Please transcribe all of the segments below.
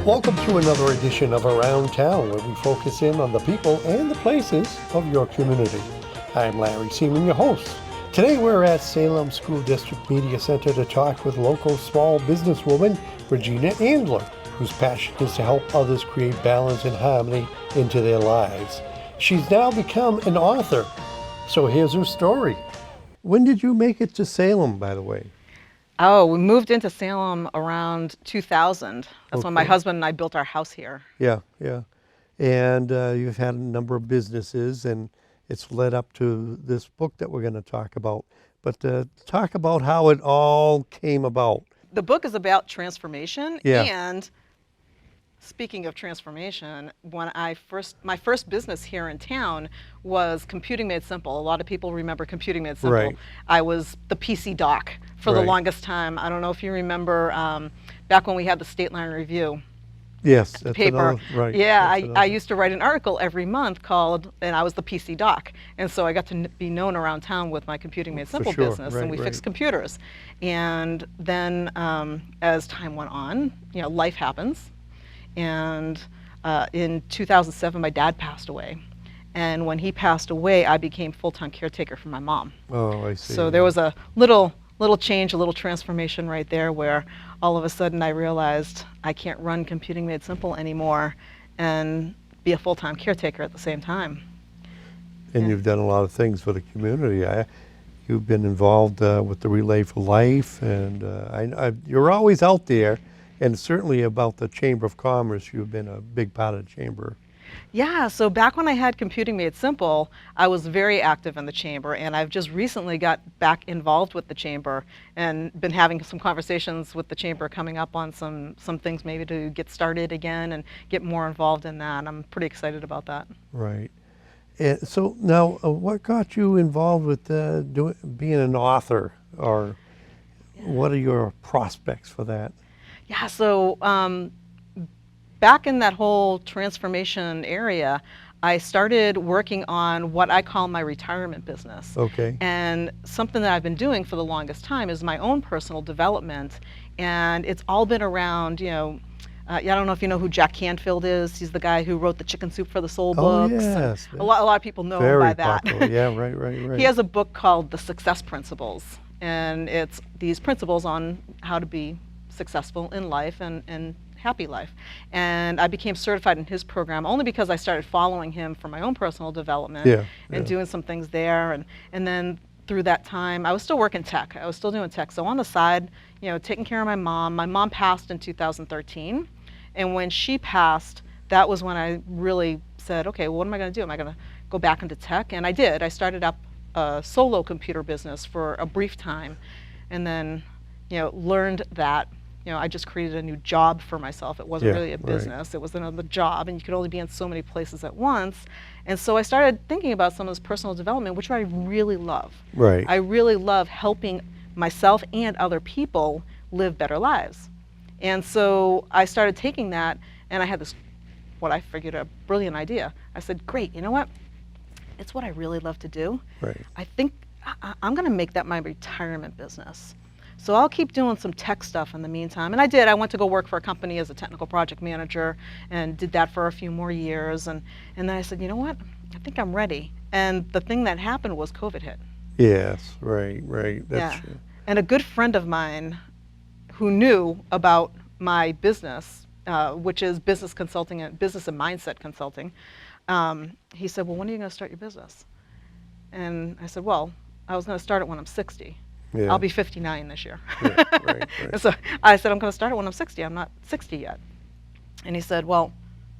Welcome to another edition of Around Town, where we focus in on the people and the places of your community. I'm Larry Seaman, your host. Today we're at Salem School District Media Center to talk with local small businesswoman Regina Andler, whose passion is to help others create balance and harmony into their lives. She's now become an author, so here's her story. When did you make it to Salem, by the way? Oh, we moved into Salem around 2000. That's when my Okay. husband and I built our house here. Yeah. And you've had a number of businesses, and it's led up to this book that we're going to talk about. But talk about how it all came about. The book is about transformation. Yeah. And speaking of transformation, my first business here in town was Computing Made Simple. A lot of people remember Computing Made Simple. Right. I was the PC doc for the Right. longest time. I don't know if you remember back when we had the State Line Review. Yes, that's Paper. another, right. Yeah, that's I another. used to write an article every month and I was the PC doc. And so I got to be known around town with my Computing Made Simple sure, business, right, and we right. fixed computers. And then as time went on, life happens. And in 2007, my dad passed away. And when he passed away, I became full-time caretaker for my mom. Oh, I see. So there was a little change, a little transformation right there, where all of a sudden I realized I can't run Computing Made Simple anymore and be a full-time caretaker at the same time. And yeah. you've done a lot of things for the community. You've been involved with the Relay for Life, and you're always out there. And certainly about the Chamber of Commerce, you've been a big part of the Chamber. Yeah, so back when I had Computing Made Simple, I was very active in the Chamber, and I've just recently got back involved with the Chamber and been having some conversations with the Chamber coming up on some things maybe to get started again and get more involved in that. I'm pretty excited about that. Right. And so now, what got you involved with being an author, or what are your prospects for that? Yeah, so back in that whole transformation area, I started working on what I call my retirement business. Okay. And something that I've been doing for the longest time is my own personal development. And it's all been around, I don't know if you know who Jack Canfield is. He's the guy who wrote the Chicken Soup for the Soul books. Yes. A lot of people know him Very by that. popular. Yeah, right. He has a book called The Success Principles. And it's these principles on how to be successful in life and happy life. And I became certified in his program only because I started following him for my own personal development and doing some things there. And then through that time, I was still working tech. I was still doing tech. So on the side, taking care of my mom. My mom passed in 2013. And when she passed, that was when I really said, okay, well, what am I going to do? Am I going to go back into tech? And I did. I started up a solo computer business for a brief time, and then learned that I just created a new job for myself. It wasn't really a business. It was another job, and you could only be in so many places at once. And so I started thinking about some of this personal development, which I really love. Right. I really love helping myself and other people live better lives. And so I started taking that, and I had this, what I figured, a brilliant idea. I said, great, you know what? It's what I really love to do. Right. I think I'm going to make that my retirement business. So I'll keep doing some tech stuff in the meantime. And I did. I went to go work for a company as a technical project manager and did that for a few more years. And then I said, you know what? I think I'm ready. And the thing that happened was COVID hit. Yes, right. That's yeah. And a good friend of mine who knew about my business, which is business consulting and business and mindset consulting, he said, well, when are you going to start your business? And I said, well, I was going to start it when I'm 60. Yeah. I'll be 59 this year. Yeah, right. And so I said, I'm going to start it when I'm 60. I'm not 60 yet. And he said, well,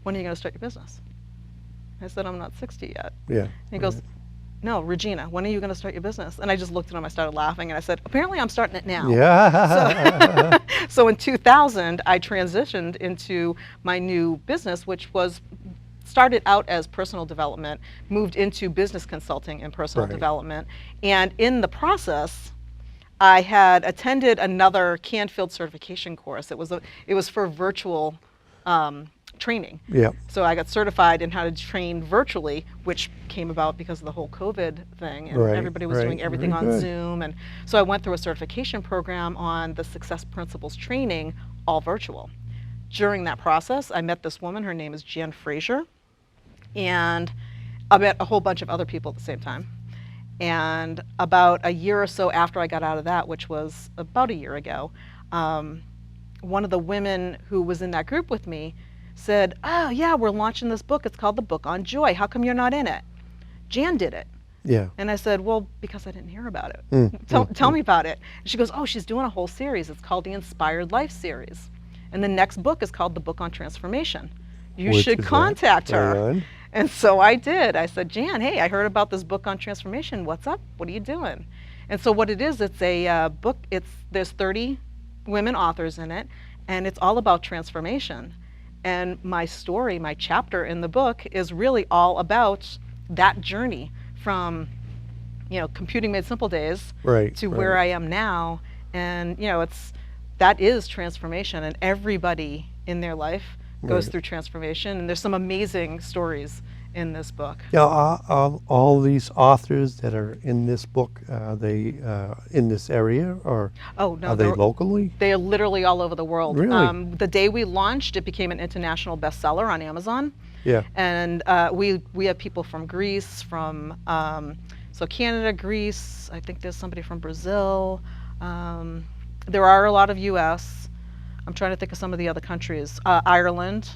when are you going to start your business? I said, I'm not 60 yet. Yeah. And he goes, no, Regina, when are you going to start your business? And I just looked at him, I started laughing, and I said, apparently I'm starting it now. Yeah. So in 2000, I transitioned into my new business, which was started out as personal development, moved into business consulting and personal development. And in the process, I had attended another Canfield certification course. It was for virtual training. Yeah. So I got certified in how to train virtually, which came about because of the whole COVID thing, and everybody was doing everything on Zoom. And so I went through a certification program on the Success Principles training, all virtual. during that process, I met this woman. Her name is Jan Fraser. And I met a whole bunch of other people at the same time. And about a year or so after I got out of that, which was about a year ago, one of the women who was in that group with me said, oh yeah, we're launching this book. It's called The Book on Joy. How come you're not in it? Jan did it. Yeah. And I said, well, because I didn't hear about it. Tell me about it. And she goes, oh, she's doing a whole series. It's called the Inspired Life series. And the next book is called The Book on Transformation. You should contact her. And so I did. I said, Jan, hey, I heard about this book on transformation. What's up? What are you doing? And so what it is, it's a book. There's 30 women authors in it, and it's all about transformation. And my story, my chapter in the book is really all about that journey from, computing made simple days to where I am now. And, that is transformation, and everybody in their life goes through transformation, and there's some amazing stories in this book. Yeah, all these authors that are in this book, are they in this area, or are they locally? They are literally all over the world. Really? The day we launched, it became an international bestseller on Amazon. Yeah. And we have people from Greece, from so Canada, Greece. I think there's somebody from Brazil. There are a lot of U.S. I'm trying to think of some of the other countries. Ireland.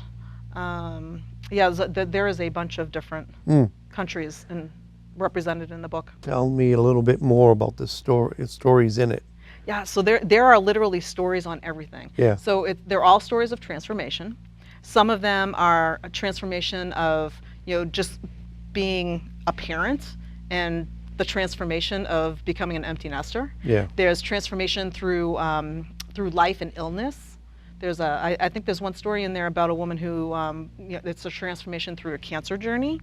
There is a bunch of different countries represented in the book. Tell me a little bit more about the stories in it. Yeah, so there are literally stories on everything. Yeah. So they're all stories of transformation. Some of them are a transformation of just being a parent and the transformation of becoming an empty nester. Yeah. There's transformation through life and illness. There's I think there's one story in there about a woman who it's a transformation through a cancer journey.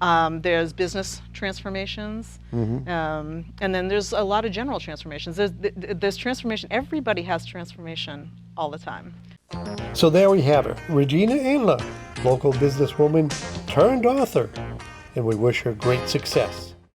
There's business transformations, and then there's a lot of general transformations. There's transformation. Everybody has transformation all the time. So there we have it, Regina Andler, local businesswoman turned author, and we wish her great success.